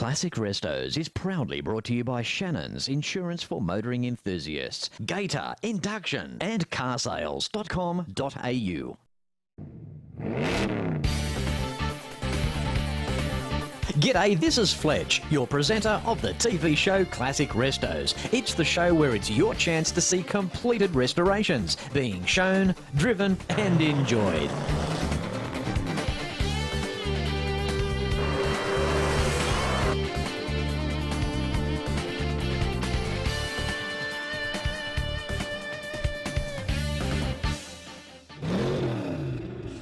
Classic Restos is proudly brought to you by Shannon's Insurance for Motoring Enthusiasts, Gator, Induction and carsales.com.au. G'day, this is Fletch, your presenter of the TV show Classic Restos. It's the show where it's your chance to see completed restorations being shown, driven and enjoyed.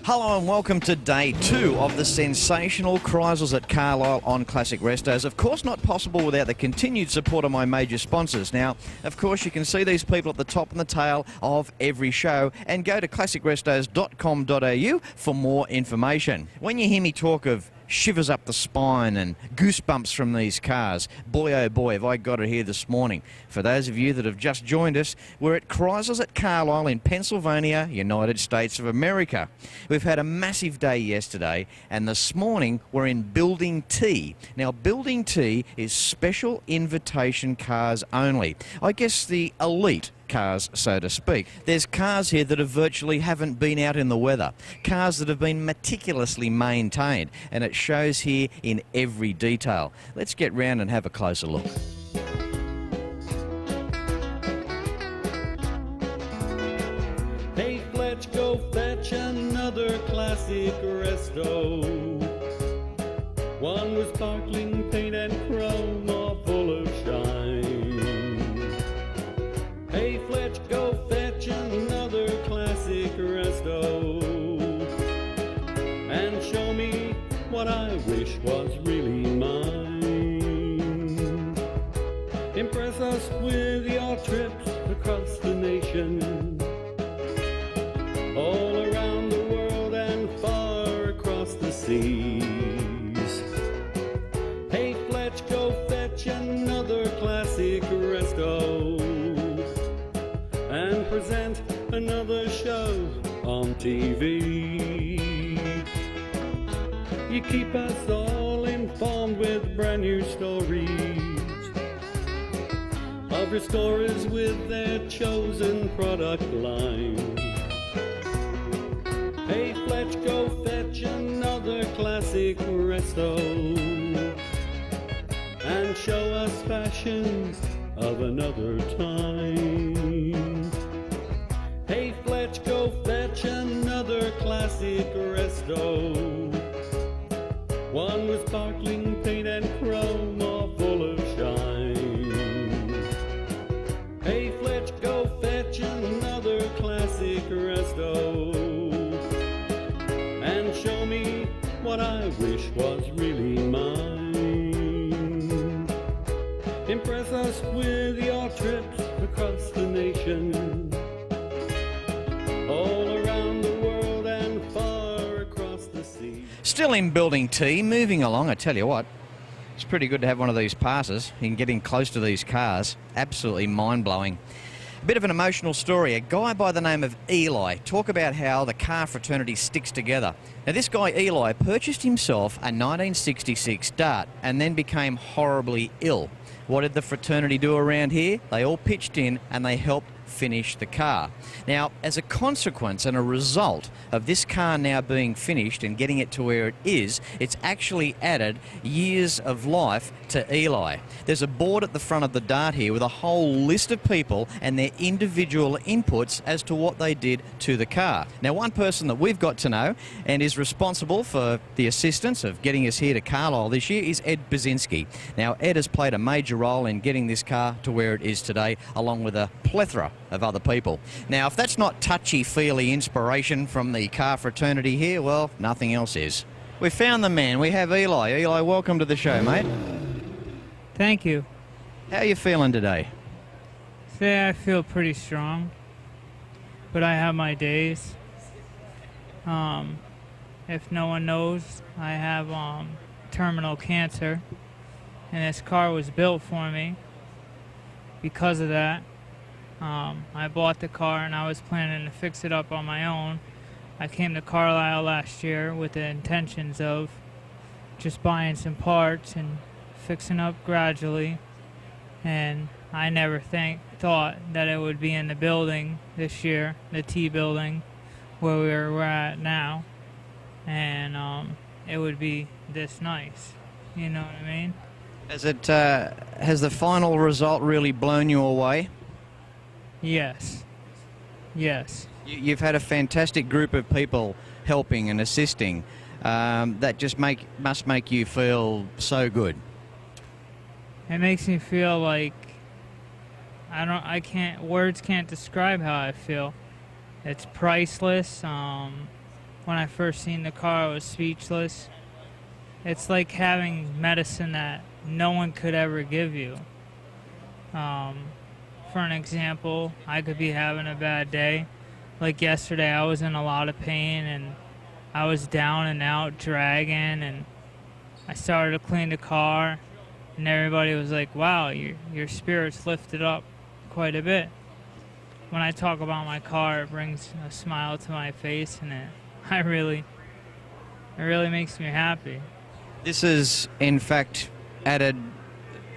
Hello and welcome to day 2 of the sensational Chryslers at Carlisle on Classic Restos. Of course not possible without the continued support of my major sponsors. Now, of course you can see these people at the top and the tail of every show and go to classicrestos.com.au for more information. When you hear me talk of shivers up the spine and goosebumps from these cars, boy oh boy have I got it here this morning. For those of you that have just joined us, we're at Chryslers at Carlisle in Pennsylvania, United States of America. We've had a massive day yesterday and this morning we're in Building T. Now Building T is special invitation cars only. I guess the elite cars, so to speak. There's cars here that virtually haven't been out in the weather, cars that have been meticulously maintained, and it shows here in every detail. Let's get round and have a closer look. Hey Fletch, go fetch another classic resto. One with sparkling paint and chrome, all full of shine. Hey Fletch, go fetch another classic resto and show me what I wish was really mine. Impress us with your trips across the nation, all around the world and far across the seas. Hey Fletch, go fetch another classic resto and present another show on TV. You keep us all informed with brand new stories of restorers with their chosen product line. Hey Fletch, go fetch another classic resto and show us fashions of another time. Hey Fletch, go fetch another classic resto, one with sparkling paint and chrome, all full of shine. Hey Fletch, go fetch another classic resto and show me what I wish was really mine. Impress us with your trips across the nation, all around the world and far across the sea. Still in Building T, moving along. I tell you what, it's pretty good to have one of these passes and getting close to these cars. Absolutely mind-blowing. A bit of an emotional story. A guy by the name of Eli. Talk about how the car fraternity sticks together. Now this guy Eli purchased himself a 1966 Dart and then became horribly ill. What did the fraternity do around here? They all pitched in and they helped finish the car. Now, as a consequence and a result of this car now being finished and getting it to where it is, it's actually added years of life to Eli. There's a board at the front of the Dart here with a whole list of people and their individual inputs as to what they did to the car. Now, one person that we've got to know and is responsible for the assistance of getting us here to Carlisle this year is Ed Basinski. Now, Ed has played a major role in getting this car to where it is today, along with a plethora of other people. Now, if that's not touchy-feely inspiration from the car fraternity here, well, nothing else is. We found the man. We have Eli. Eli, welcome to the show, mate. Thank you. How are you feeling today? Today I feel pretty strong, but I have my days. If no one knows, I have terminal cancer, and this car was built for me. Because of that, I bought the car and I was planning to fix it up on my own. I came to Carlisle last year with the intentions of just buying some parts and fixing up gradually, and I never thought that it would be in the building this year, the T building, where we're at now, and it would be this nice. You know what I mean? Has the final result really blown you away? Yes. Yes. You've had a fantastic group of people helping and assisting. That just must make you feel so good. It makes me feel like words can't describe how I feel. It's priceless. When I first seen the car, I was speechless. It's like having medicine that no one could ever give you. For an example, I could be having a bad day. Like yesterday, I was in a lot of pain and I was down and out, dragging, and I started to clean the car, and everybody was like, wow, your spirits lifted up quite a bit. When I talk about my car, it brings a smile to my face, and it really makes me happy. This has, in fact, added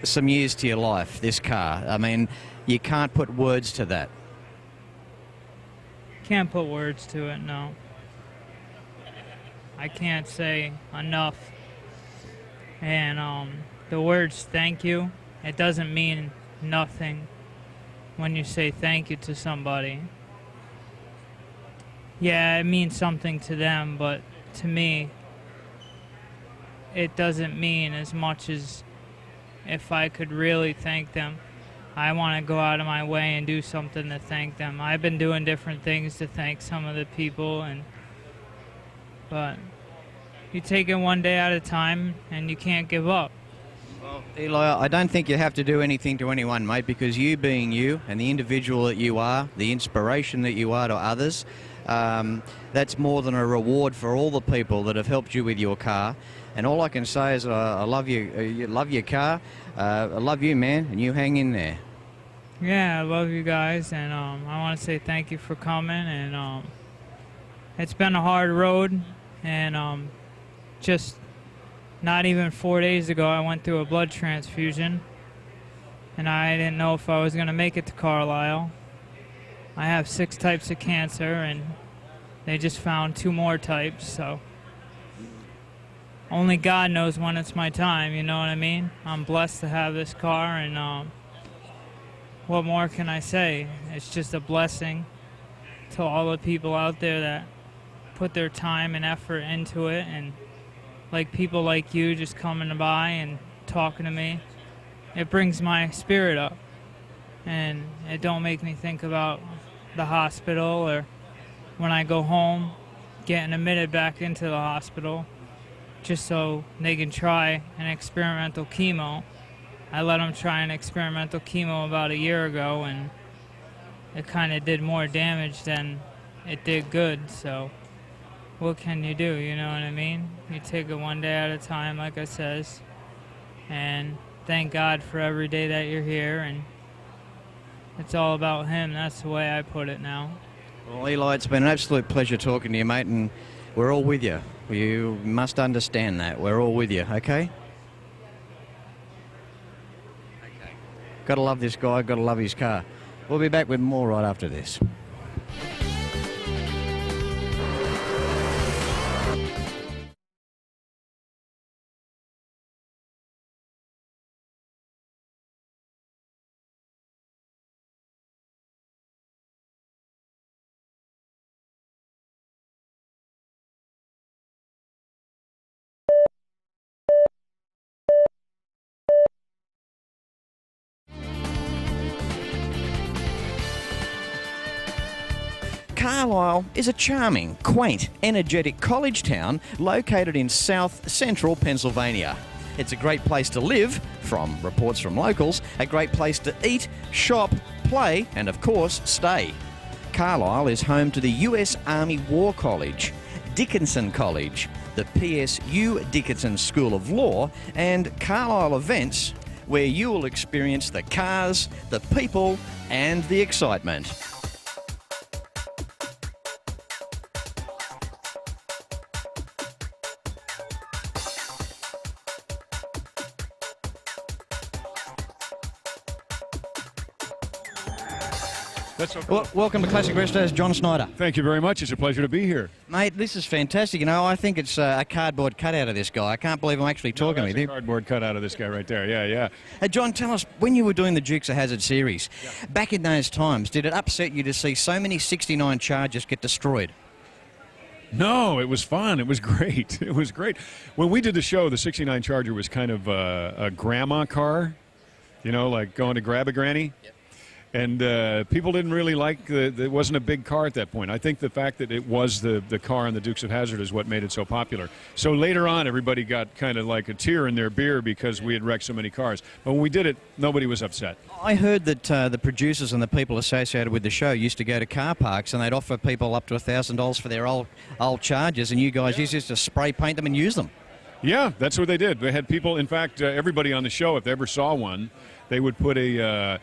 some years to your life, this car. I mean, you can't put words to that. Can't put words to it, no. I can't say enough. And the words thank you, it doesn't mean nothing when you say thank you to somebody. Yeah, it means something to them, but to me, it doesn't mean as much as if I could really thank them. I want to go out of my way and do something to thank them. I've been doing different things to thank some of the people, but you take it one day at a time, and you can't give up. Well, Eli, I don't think you have to do anything to anyone, mate, because you being you and the individual that you are, the inspiration that you are to others, that's more than a reward for all the people that have helped you with your car. And all I can say is I love you, love your car, I love you, man, and you hang in there. Yeah, I love you guys, and I want to say thank you for coming. And it's been a hard road, and just not even 4 days ago, I went through a blood transfusion, and I didn't know if I was going to make it to Carlisle. I have 6 types of cancer, and they just found 2 more types, so only God knows when it's my time, you know what I mean? I'm blessed to have this car, and what more can I say? It's just a blessing to all the people out there that put their time and effort into it, and like people like you just coming by and talking to me. It brings my spirit up, and it don't make me think about the hospital or when I go home getting admitted back into the hospital just so they can try an experimental chemo. I let them try an experimental chemo about a year ago, and it kind of did more damage than it did good, so what can you do, you know what I mean? You take it one day at a time, like I says, and thank God for every day that you're here, and it's all about Him. That's the way I put it now. Well, Eli, it's been an absolute pleasure talking to you, mate, and we're all with you. You must understand that. We're all with you, okay? Okay. Got to love this guy, got to love his car. We'll be back with more right after this. Carlisle is a charming, quaint, energetic college town located in south-central Pennsylvania. It's a great place to live, from reports from locals, a great place to eat, shop, play, and of course, stay. Carlisle is home to the US Army War College, Dickinson College, the PSU Dickinson School of Law, and Carlisle events, where you will experience the cars, the people, and the excitement. That's so cool. Well, welcome to Classic Restos, John Snyder. Thank you very much. It's a pleasure to be here. Mate, this is fantastic. You know, I think it's a cardboard cutout of this guy. I can't believe I'm actually talking with That's you. a cardboard cutout of this guy right there. Yeah, yeah. Hey, John, tell us, when you were doing the Dukes of Hazzard series, back in those times, did it upset you to see so many 69 Chargers get destroyed? No, it was fun. It was great. It was great. When we did the show, the 69 Charger was kind of a grandma car, you know, like going to grab a granny. Yep. And people didn't really like it wasn't a big car at that point. I think the fact that it was the car on the Dukes of Hazzard is what made it so popular. So later on, everybody got kind of like a tear in their beer because we had wrecked so many cars. But when we did it, nobody was upset. I heard that the producers and the people associated with the show used to go to car parks and they'd offer people up to $1,000 for their old Chargers, and you guys used to spray paint them and use them. Yeah, that's what they did. They had people, in fact, everybody on the show, if they ever saw one, they would put a...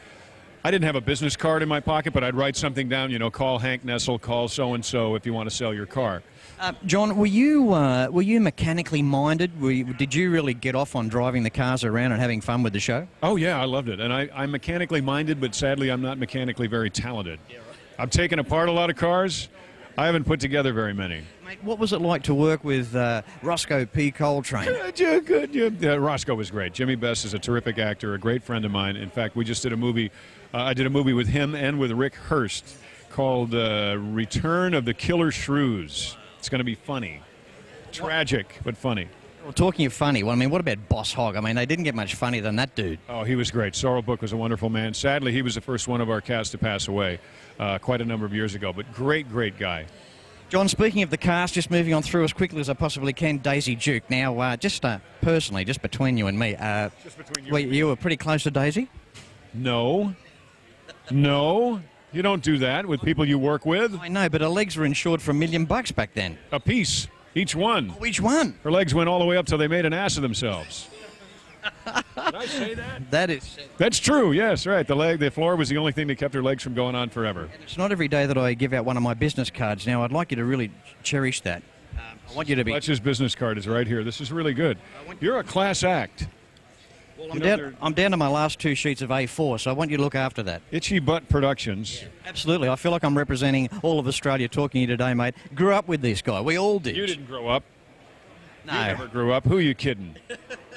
I didn't have a business card in my pocket, but I'd write something down, you know, call Hank Nessel, call so-and-so if you want to sell your car. John, were you mechanically minded? Did you really get off on driving the cars around and having fun with the show? Oh, yeah, I loved it. And I'm mechanically minded, but sadly I'm not mechanically very talented. Yeah, right. I've taken apart a lot of cars. I haven't put together very many. Mate, what was it like to work with Roscoe P. Coltrane? Good. Yeah, Roscoe was great. Jimmy Best is a terrific actor, a great friend of mine. In fact, we just did a movie. I did a movie with him and with Rick Hurst called Return of the Killer Shrews. It's going to be funny. Tragic, but funny. Well, talking of funny, well, I mean, what about Boss Hogg? I mean, they didn't get much funnier than that dude. Oh, he was great. Sorrel Book was a wonderful man. Sadly, he was the first one of our cast to pass away quite a number of years ago, but great guy. John, speaking of the cast, just moving on through as quickly as I possibly can, Daisy Duke. Now, just personally, just between you and me, you were pretty close to Daisy? No, you don't do that with people you work with. I know, but her legs were insured for $1 million back then. A piece, each one. Oh, each one? Her legs went all the way up till they made an ass of themselves. Did I say that? That's true, yes, right. The floor was the only thing that kept her legs from going on forever. And it's not every day that I give out one of my business cards. Now, I'd like you to really cherish that. I want you to be... Fletch's business card is right here. This is really good. You're a class act. Well, I'm down to my last 2 sheets of A4, so I want you to look after that. Itchy Butt Productions. Absolutely. I feel like I'm representing all of Australia talking to you today, mate. Grew up with this guy. We all did. You didn't grow up. No. You never grew up. Who are you kidding?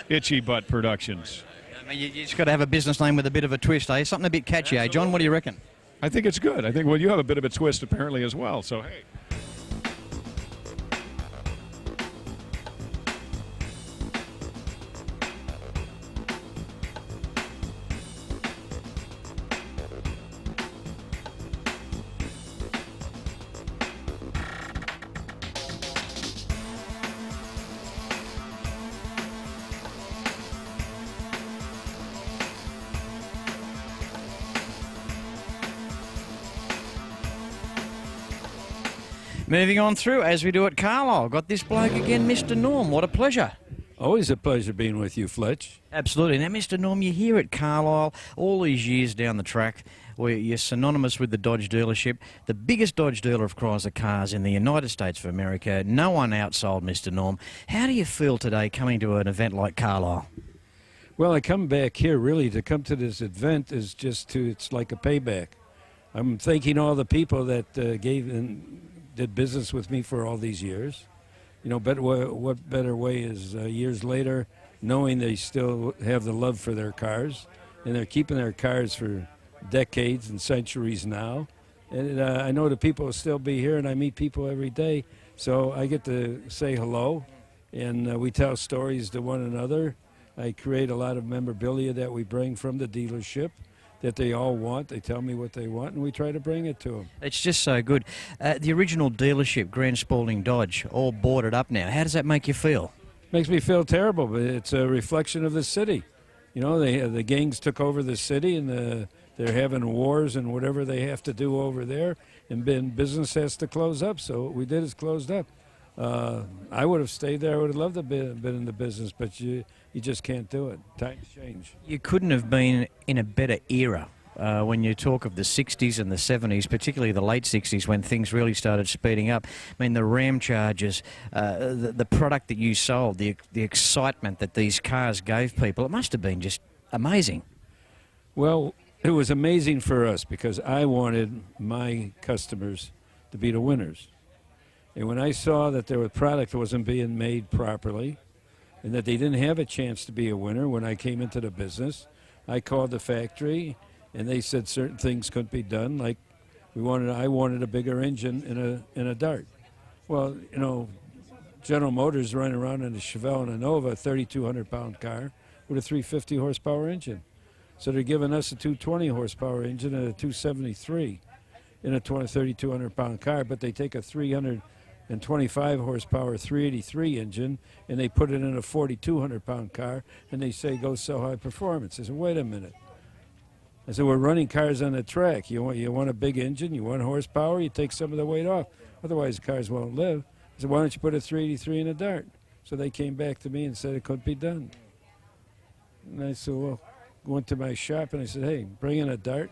Itchy Butt Productions. I mean, you just got to have a business name with a bit of a twist, eh? Something a bit catchy, eh? John, what do you reckon? I think it's good. I think, well, you have a bit of a twist apparently as well, so hey. Moving on through, as we do at Carlisle. Got this bloke again, Mr. Norm. What a pleasure. Always a pleasure being with you, Fletch. Absolutely. Now, Mr. Norm, you're here at Carlisle all these years down the track where you're synonymous with the Dodge dealership, the biggest Dodge dealer of Chrysler cars in the United States of America. No one outsold Mr. Norm. How do you feel today coming to an event like Carlisle? Well, I come back here really to come to this event is just to, it's like a payback. I'm thanking all the people that gave and did business with me for all these years. You know, what better way is years later, knowing they still have the love for their cars, and they're keeping their cars for decades and centuries now. And I know the people will still be here, and I meet people every day, so I get to say hello, and we tell stories to one another. I create a lot of memorabilia that we bring from the dealership that they all want. They tell me what they want, and we try to bring it to them. It's just so good. The original dealership, Grand Spalding Dodge, all boarded up now. How does that make you feel? Makes me feel terrible, but it's a reflection of the city. You know, the gangs took over the city, and they're having wars and whatever they have to do over there, and business has to close up, so what we did is closed up. I would have stayed there. I would have loved to have been in the business, but you just can't do it. Times change. You couldn't have been in a better era when you talk of the 60s and the 70s, particularly the late 60s when things really started speeding up. I mean, the Ram Chargers, the product that you sold, the excitement that these cars gave people, it must have been just amazing. Well, it was amazing for us because I wanted my customers to be the winners. And when I saw that their product wasn't being made properly and that they didn't have a chance to be a winner when I came into the business, I called the factory and they said certain things couldn't be done, like I wanted a bigger engine in a Dart. Well, you know, General Motors running around in a Chevelle and a Nova, a 3,200-pound car with a 350 horsepower engine. So they're giving us a 220 horsepower engine and a 273 in a 3,200-pound car, but they take a 325 horsepower 383 engine and they put it in a 4,200-pound car and they say go sell high performance. I said, wait a minute. I said, we're running cars on the track. You want a big engine, you want horsepower, you take some of the weight off. Otherwise, the cars won't live. I said, why don't you put a 383 in a Dart? So they came back to me and said it couldn't be done. And I said, well, went to my shop and I said, hey, bring in a Dart,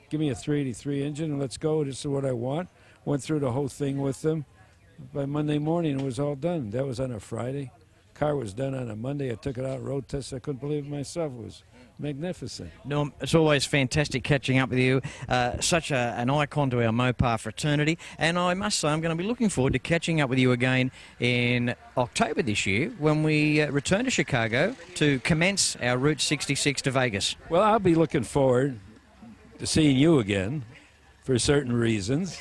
give me a 383 engine and let's go. This is what I want. Went through the whole thing with them. By Monday morning, it was all done. That was on a Friday. Car was done on a Monday. I took it out, road test. I couldn't believe it myself. It was magnificent. Norm, it's always fantastic catching up with you. Such an icon to our Mopar fraternity. And I must say, I'm going to be looking forward to catching up with you again in October this year when we return to Chicago to commence our Route 66 to Vegas. Well, I'll be looking forward to seeing you again for certain reasons.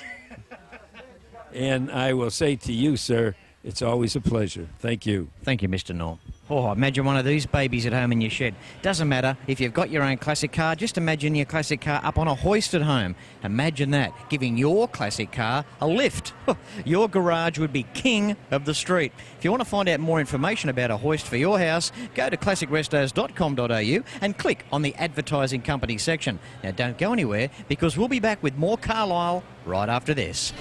And I will say to you, sir, it's always a pleasure. Thank you. Thank you, Mr. Norm. Oh, imagine one of these babies at home in your shed. Doesn't matter if you've got your own classic car, just imagine your classic car up on a hoist at home. Imagine that, giving your classic car a lift. Your garage would be king of the street. If you want to find out more information about a hoist for your house, go to classicrestos.com.au and click on the advertising company section. Now don't go anywhere because we'll be back with more Carlisle right after this.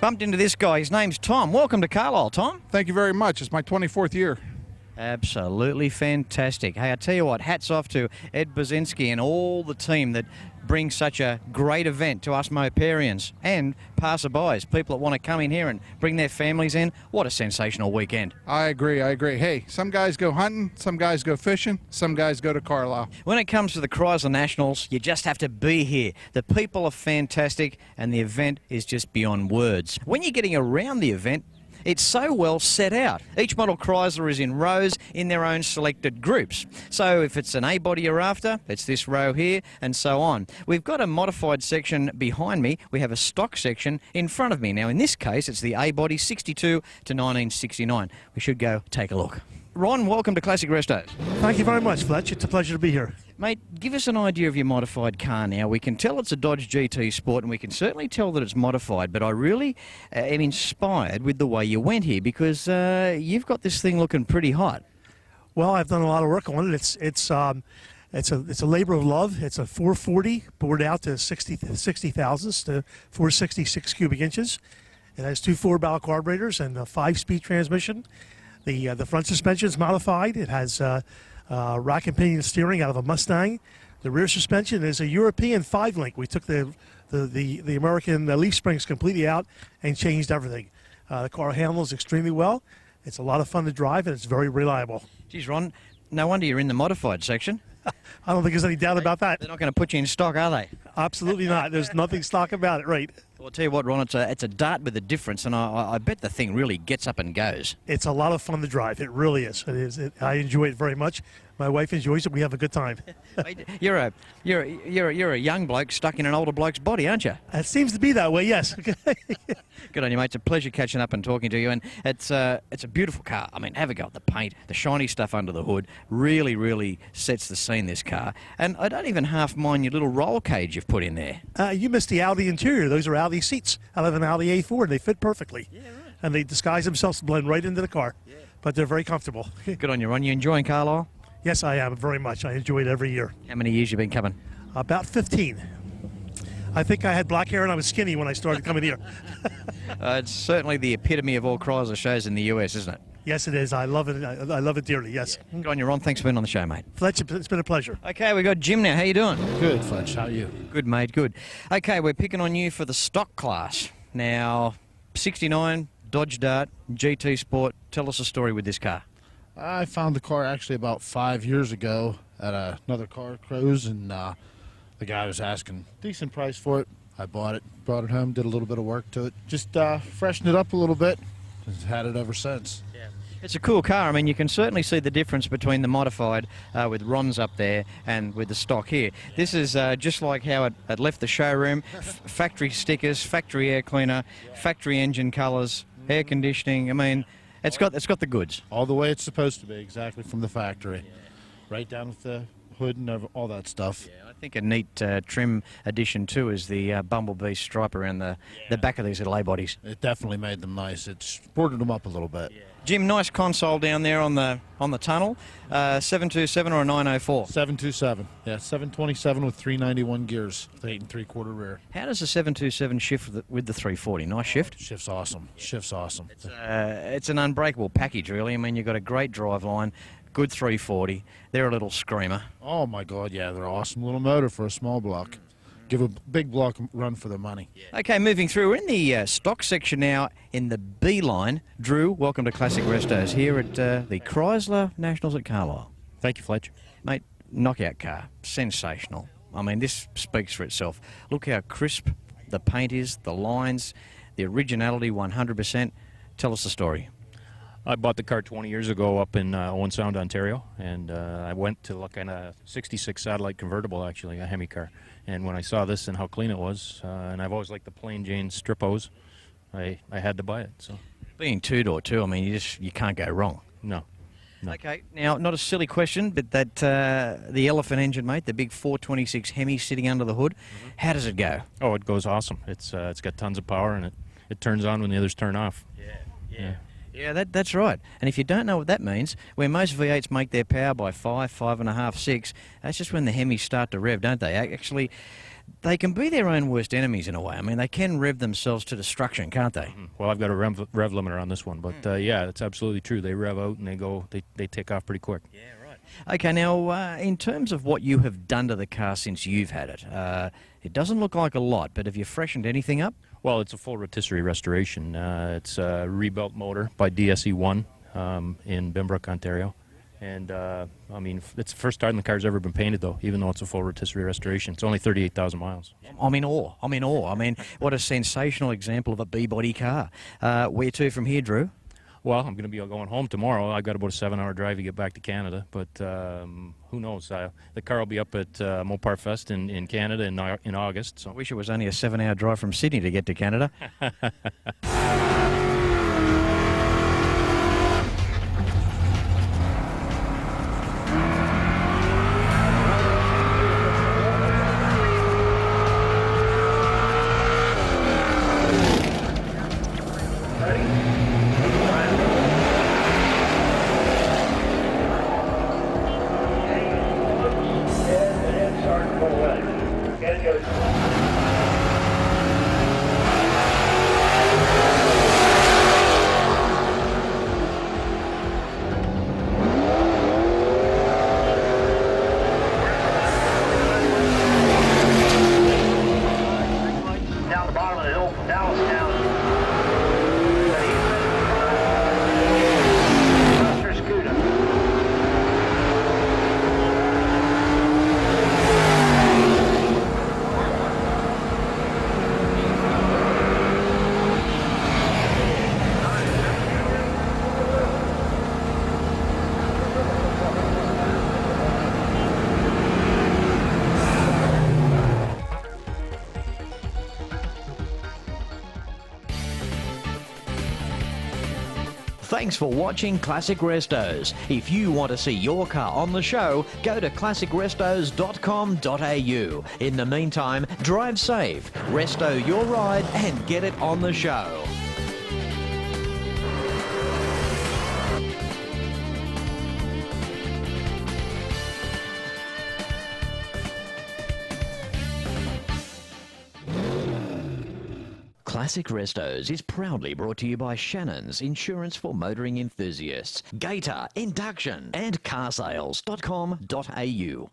Bumped into this guy. His name's Tom. Welcome to Carlisle, Tom. Thank you very much. It's my 24th year. Absolutely fantastic. Hey, I tell you what, hats off to Ed Bazinski and all the team that bring such a great event to us Moparians and passerbys, people that want to come in here and bring their families in. What a sensational weekend. I agree. Hey, some guys go hunting, some guys go fishing, some guys go to Carlisle. When it comes to the Chrysler Nationals, you just have to be here. The people are fantastic and the event is just beyond words. When you're getting around the event, it's so well set out. Each model Chrysler is in rows in their own selected groups. So if it's an A body you're after, it's this row here, and so on. We've got a modified section behind me. We have a stock section in front of me. Now in this case, it's the A body 62 to 1969. We should go take a look. Ron, welcome to Classic Restos. Thank you very much, Fletch. It's a pleasure to be here. Mate, give us an idea of your modified car now. We can tell it's a Dodge GT Sport and we can certainly tell that it's modified, but I really am inspired with the way you went here because you've got this thing looking pretty hot. Well, I've done a lot of work on it. It's a labor of love. It's a 440 bored out to 60 thousandths to 466 cubic inches. It has two 4-valve carburetors and a 5-speed transmission. The front suspension is modified. It has rack and pinion steering out of a Mustang. The rear suspension is a European 5-link. We took the American leaf springs completely out and changed everything. The car handles extremely well. It's a lot of fun to drive and it's very reliable. Geez, Ron, no wonder you're in the modified section. I don't think there's any doubt about that. They're not going to put you in stock, are they? Absolutely not. There's nothing stock about it, right? Well, I'll tell you what, Ron, it's a Dart with a difference, and I bet the thing really gets up and goes. It's a lot of fun to drive. It really is. It is. I enjoy it very much. My wife enjoys it. We have a good time. You're a young bloke stuck in an older bloke's body, aren't you? It seems to be that way, yes. Good on you, mate. It's a pleasure catching up and talking to you. And it's a beautiful car. I mean, have a go at the paint, the shiny stuff under the hood. Really, really sets the scene, this car. And I don't even half mind your little roll cage you've put in there. You missed the Audi interior. Those are Audi seats. I have an Audi A4, and they fit perfectly. Yeah, right. And they disguise themselves to blend right into the car. Yeah. But they're very comfortable. Good on you, Ron. You enjoying Carlisle? Yes, I am very much. I enjoy it every year. How many years you been coming? About 15. I think I had black hair and I was skinny when I started coming here. It's certainly the epitome of all Chrysler shows in the US, isn't it? Yes, it is. I love it. I love it dearly. Yes. Good on you, Ron. Thanks for being on the show, mate. Fletch, it's been a pleasure. Okay, we got Jim now. How you doing? Good, Fletch. How are you? Good, mate. Good. Okay, we're picking on you for the stock class. Now, 69 Dodge Dart GT Sport. Tell us a story with this car. I found the car actually about 5 years ago at another car cruise, and the guy was asking decent price for it. I bought it, brought it home, did a little bit of work to it, just freshened it up a little bit, and had it ever since. Yeah. It's a cool car. I mean, you can certainly see the difference between the modified with Ron's up there and with the stock here. This is just like how it left the showroom. Factory stickers, factory air cleaner, factory engine colours, air conditioning. I mean, it's got the goods. All the way it's supposed to be, exactly from the factory. Right down with the hood and all that stuff. Yeah, I think a neat trim addition too is the bumblebee stripe around the back of these little A bodies. It definitely made them nice. It sported them up a little bit. Yeah. Jim, nice console down there on the tunnel. 727 or a 904? 727. Yeah, 727 with 391 gears, with 8 3/4 rear. How does the 727 shift with the 340? Nice shift? Shift's awesome. Shift's awesome. It's an unbreakable package, really. I mean, you've got a great drive line, good 340. They're a little screamer. Oh, my God, yeah, they're an awesome little motor for a small block. Give a big block run for their money. Yeah. Okay, moving through. We're in the stock section now in the B line. Drew, welcome to Classic Restos here at the Chrysler Nationals at Carlisle. Thank you, Fletch. Mate, knockout car. Sensational. I mean, this speaks for itself. Look how crisp the paint is, the lines, the originality 100%. Tell us the story. I bought the car 20 years ago up in Owen Sound, Ontario, and I went to look at a 66 satellite convertible, actually, a Hemi car. And when I saw this and how clean it was, and I've always liked the plain Jane strip-O's, I had to buy it. So, being two-door too, I mean, you can't go wrong. No. Okay, now, not a silly question, but that the elephant engine, mate, the big 426 Hemi sitting under the hood, how does it go? Oh, it goes awesome. It's got tons of power, and it turns on when the others turn off. Yeah. Yeah, that's right. And if you don't know what that means, where most V8s make their power by 5, 5.5, 6, that's just when the Hemis start to rev, don't they? Actually, they can be their own worst enemies in a way. I mean, they can rev themselves to destruction, can't they? Well, I've got a rev limiter on this one, but yeah, it's absolutely true. They rev out and they take off pretty quick. Yeah, right. Okay, now, in terms of what you have done to the car since you've had it, it doesn't look like a lot, but have you freshened anything up? Well, it's a full rotisserie restoration. It's a rebuilt motor by DSE1 in Binbrook, Ontario. And, I mean, it's the first time the car's ever been painted, though, even though it's a full rotisserie restoration. It's only 38,000 miles. I'm in awe. I mean, what a sensational example of a B-body car. Where to from here, Drew? Well, I'm going to be going home tomorrow. I've got about a 7-hour drive to get back to Canada, but who knows? The car will be up at Mopar Fest in Canada in August. So. I wish it was only a 7-hour drive from Sydney to get to Canada. Thanks for watching Classic Restos. If you want to see your car on the show, go to classicrestos.com.au. In the meantime, drive safe, resto your ride and get it on the show. Classic Restos is proudly brought to you by Shannon's Insurance for Motoring Enthusiasts, Gator, Induction and carsales.com.au.